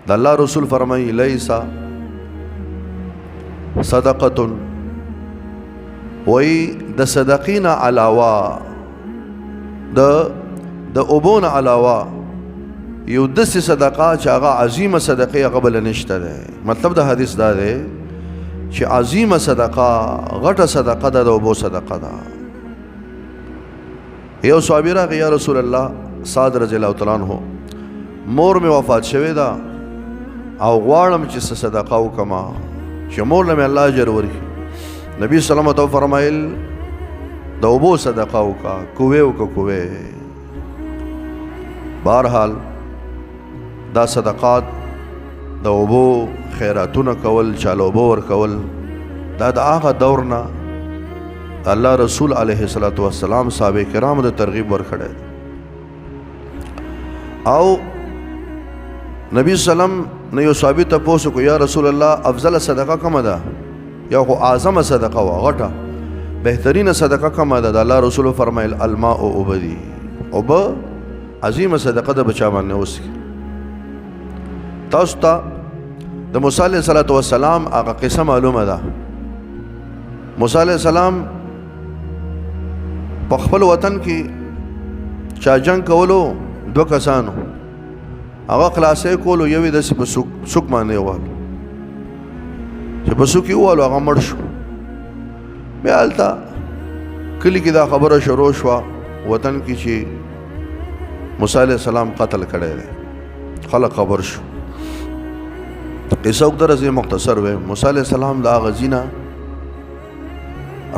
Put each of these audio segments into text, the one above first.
د الله رسول فرمایي لیسا صدقتن، وی د صدقین علاوه د اوبون علاوه یو داسې صدقه چې هغه عظیمه صدقه هغه بل نشته ده. مطلب د حدیث دا ده چې عظیمه صدقه غټه صدقه ده د اوبو صدقه ده. یو صحابي راغی یا رسول الله سعد رضی الله تعالی عنہ مور می وفات شوه ده او غواړم چې صدقه وکما چې مور له الله اجر ورکړي. نبی صلی الله علیه وسلم فرمایل د اوبو صدقه وکا کوې وکا کوې. بهرحال دا صدقات د اوبو خیراتونه کول چاله اوبو ورکول دا د هغه دور نه الله رسول علیه الصلاۃ والسلام صحابه کرامو د ترغیب ورکړی او نبی سلام نه یو صحابي تپوس کو یا رسول الله افضل صدقه کومه ده؟ یا خو اعظم صدقه وا غټه بهترین صدقه کومه ده؟ الله رسول فرمایل الماء عبدی، اوب عظیمه صدقه ده بچا باندې اوسي. تاسو ته د موسی علیه السلام هغه قصه معلومه ده. موسی علیه السلام په خپل وطن کې چا جنگ کولو دو کسانو هغه خلاصې کولو یوې داسې په سوک باندې والو چې په سوک یې والو هغه مړ شو. بیا هلته کلي کې دا خبره شروع شوه وطن کې چې موسی علیه السلام قتل کړی دی. خلک خبر شو. قصه اوږده راځي مختصر وی. موسی علیه السلام د هغه ځای نه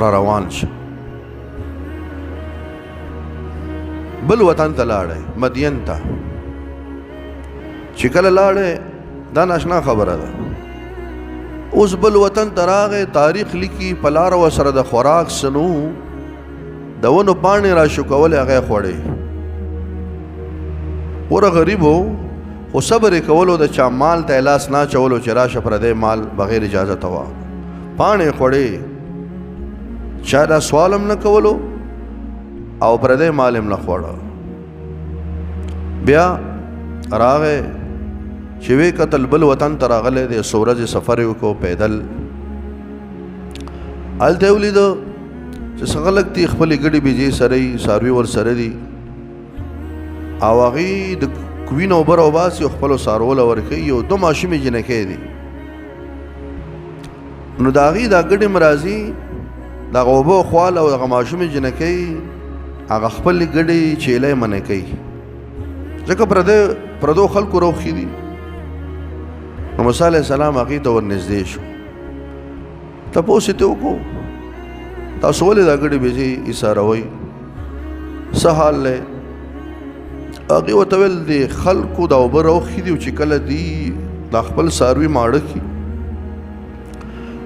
را روان شه بل وطن ته لاړی مدین ته. چې کله لاړی دا ناشنا خبره ده. اوس بل وطن ته راغی تاریخ لیکي په لاره ورسره د خوراک سنو د ونو پاڼې را شوکولې هغه یې خوړې. وره غریب و خو صبر یې کولو د چا مال ته لاس نه اچولو چې راشه پردی مال بغیر اجازته وه. پاڼې خوړې چا دا سوال هم نه کولو او پردی مال هم نه خوړه. بیا راغی چې وی قتل بل وطن ته راغلی دی. څو ورځې سفر یې وکړو پیدل. هلته یې ولیدو چې څه خلک دي خپلې ګډې بیجې سره یي څاروي ورسره دي او هغې د کوي نه اوبه راوباسي او خپلو څاروو له ورکوي. یو دو ماشومې جنکۍ دي نو د هغې دا ګډې م راځي دغه اوبه خوال او دغه ماشومې جنکۍ هغه خپلې ګډې چیلۍ منع کوي ځکه پردو خلکو روخي دي. نو موسی علیه السلام هغې ته ورنږدې شو. تپوس یې ته وکړو تاسو ولې دا ګډې بیجې ایساروئ څه حال دی؟ هغې ورته ویل د خلکو دا اوبه روخي دي او چې کله دي دا خپل څاروي ماړه کړي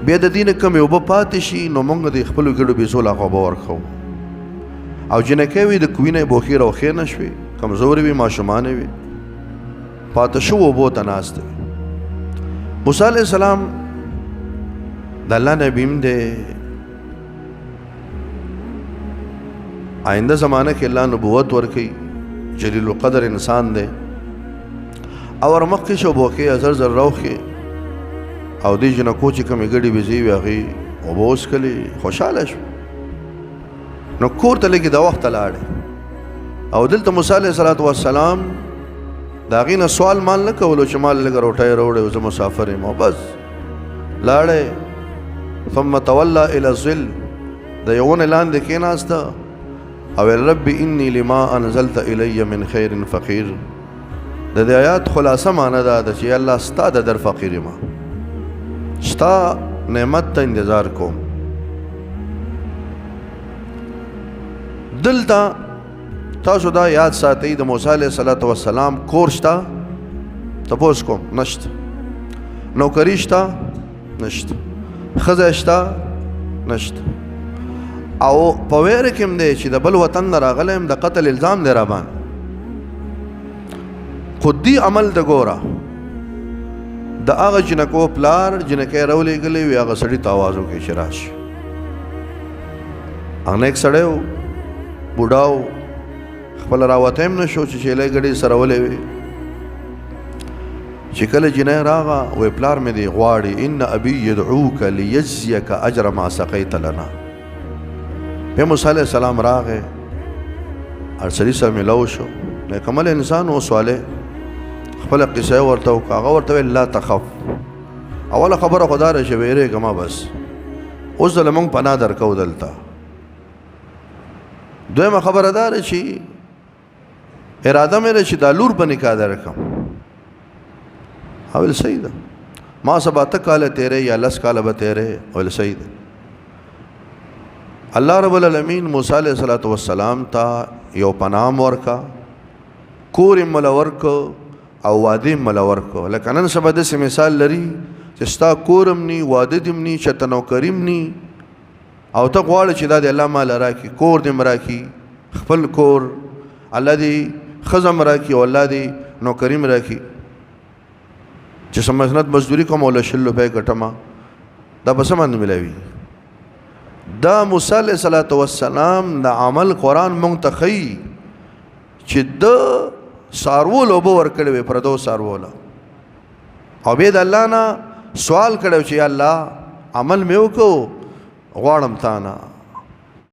بیا د دې نه کمې اوبه پاتې شي نو موږ د خپلو ګډو بیزو له هغه اوبه ورکوو. او جنکۍ وي د کوي نه یې بوخي روخې نه شوې کمزورې وي ماشومانې وي پاته شو اوبو ته ناست وي. موسی علیه السلام د الله نبی م دی. آینده زمانه کې الله نبوت ورکوي. جلیل القدر انسان دی او ورمخکې شو بوکې زر زر روخې او دې جنکو چې کومې ګډې بیزې وي هغې اوبه وڅښلې خوشحاله شو. نو کور ته لږې د وخته لاړې او دلته موسی علیه السلام د هغې نه سوال مال نه کولو چې مال لږه روټۍ راوړی او زه مسافر یم او بس لاړی. ثم تولی الی الظل د یو ونې لاندې کېناسته او رب انی لما انزلت الی من خیر فقیر. د دې آیات خلاصه معنی دا ده چې الله ستا د در فقیر یم ستا نعمت ته انتظار کوم. دلته تاسو دا یاد ساتئ د موسی علیه السلام کور شته؟ تپوس کوم نشته. نوکري شته؟ نشته. ښځه شته؟ نشته. او په ویره کې هم دی چې د بل وطن نه راغلی یم د قتل الزام دی راباندې خو دې عمل ته ګوره د هغه جنکو پلار جنکۍ راولېږلی وي هغه سړي ته اواز وکړي چې راشي. هغه نیک سړی و بوډا و خپله راوتی هم نه شو چې چیلۍ ګډې سره ولې وې چې کله جنۍ راغه وې پلار مې دی غواړي ان ابي يدعوك ليجزيك اجر ما سقيت لنا. په موسی علیہ السلام راغه ارسلی سره ملو شو کمل انسان او سواله خپل قصه ورته او هغه ورته لا تخف. اوله خبره خدا را شویره کما بس اوس زلمون پناه درکو دلته. دویمه خبردار شي اراده مې چې د لور په نکاح درکم. اول صحیح ده ما سبا تکاله تیرے یا لس کاله به تیرے اول صحیح ده. الله رب العالمین موسی علیہ الصلوۃ والسلام تا یو پنام ورکا کور ملورک او واده ملورک. لکه نن سبا د مثال لري چې ستا کورم ني واده دم ني چتنو کریم ني او ته غواړې چې دا د الله مال راکي کور دې مراکي خپل کور الله دې خزم راکي او الله دې نو کریم راکي چې سمجنت مزدوری کوم ولا شلو په ګټما دا بس باندې ملوي. دا موسی علیہ الصلوۃ والسلام د عمل قران منتخی چې د سارول او ور کړو پردو سارول او به د الله نه سوال کړو چې الله عمل مې وکړو غواړم تا نه